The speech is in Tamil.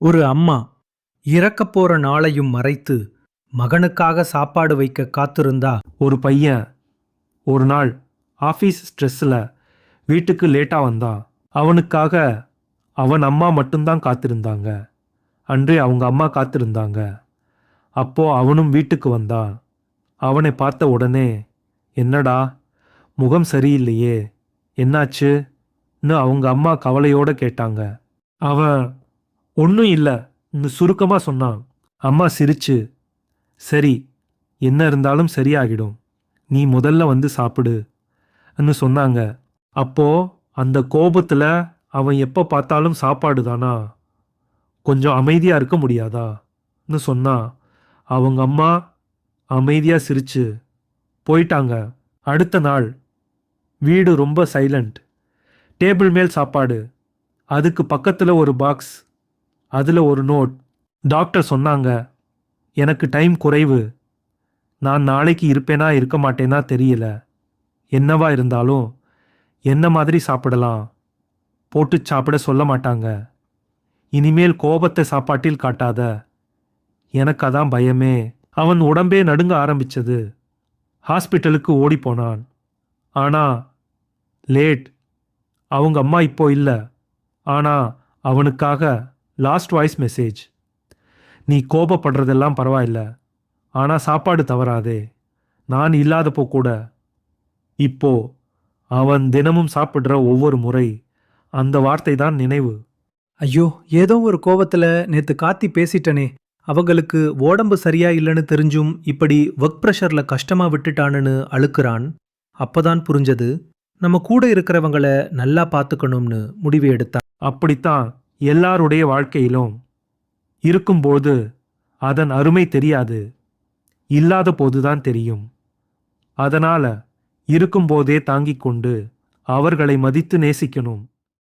ஒரு அம்மா இறக்கப் போற நாளையும் மறைத்து மகனுக்காக சாப்பாடு வைக்க காத்திருந்தா. ஒரு பையன் ஒரு நாள் ஆஃபீஸ் ஸ்ட்ரெஸ்ஸில் வீட்டுக்கு லேட்டாக வந்தான். அவனுக்காக அவன் அம்மா மட்டும்தான் காத்திருந்தாங்க. அன்றே அவங்க அம்மா காத்திருந்தாங்க. அப்போ அவனும் வீட்டுக்கு வந்தான். அவனை பார்த்த உடனே, என்னடா முகம் சரியில்லையே, என்னாச்சுன்னு அவங்க அம்மா கவலையோடு கேட்டாங்க. அவன் ஒன்றும் இல்லைன்னு சுருக்கமாக சொன்னான். அம்மா சிரிச்சு, சரி, என்ன இருந்தாலும் சரியாகிடும், நீ முதல்ல வந்து சாப்பிடுன்னு சொன்னாங்க. அப்போ அந்த கோபத்தில் அவன் எப்போ பார்த்தாலும் சாப்பாடு தானா, கொஞ்சம் அமைதியாக இருக்க முடியாதான்னு சொன்னான். அவங்க அம்மா அமைதியாக சிரிச்சு போயிட்டாங்க. அடுத்த நாள் வீடு ரொம்ப சைலண்ட். டேபிள் மேல் சாப்பாடு, அதுக்கு பக்கத்தில் ஒரு பாக்ஸ், அதில் ஒரு நோட். டாக்டர் சொன்னாங்க, எனக்கு டைம் குறைவு, நான் நாளைக்கு இருப்பேனா இருக்க மாட்டேனா தெரியல, என்னவா இருந்தாலும் என்ன மாதிரி சாப்பிடலாம், போட்டு சாப்பிட சொல்ல மாட்டாங்க. இனிமேல் கோபத்தை சாப்பாட்டில் காட்டாத, எனக்கு அதான் பயமே. அவன் உடம்பே நடுங்க ஆரம்பிச்சது. ஹாஸ்பிட்டலுக்கு ஓடி போனான். ஆனா லேட். அவங்க அம்மா இப்போ இல்லை. ஆனா அவனுக்காக லாஸ்ட் வாய்ஸ் மெசேஜ், நீ கோபப்படுறதெல்லாம் பரவாயில்ல, ஆனால் சாப்பாடு தவறாதே, நான் இல்லாதப்போ கூட. இப்போ அவன் தினமும் சாப்பிட்ற ஒவ்வொரு முறை அந்த வார்த்தை தான் நினைவு. ஐயோ, ஏதோ ஒரு கோவத்துல நேத்து காத்தி பேசிட்டனே. அவங்களுக்கு உடம்பு சரியா இல்லைன்னு தெரிஞ்சும் இப்படி ஒர்க் ப்ரெஷர்ல கஷ்டமா விட்டுட்டானுன்னு அழுக்குறான். அப்பதான் புரிஞ்சது, நம்ம கூட இருக்கிறவங்கள நல்லா பார்த்துக்கணும்னு முடிவு எடுத்தான். அப்படித்தான் எல்லாருடைய வாழ்க்கையிலும். இருக்கும்போது அதன் அருமை தெரியாது, இல்லாத போதுதான் தெரியும். அதனால இருக்கும்போதே தாங்கிக் கொண்டு அவர்களை மதித்து நேசிக்கணும்.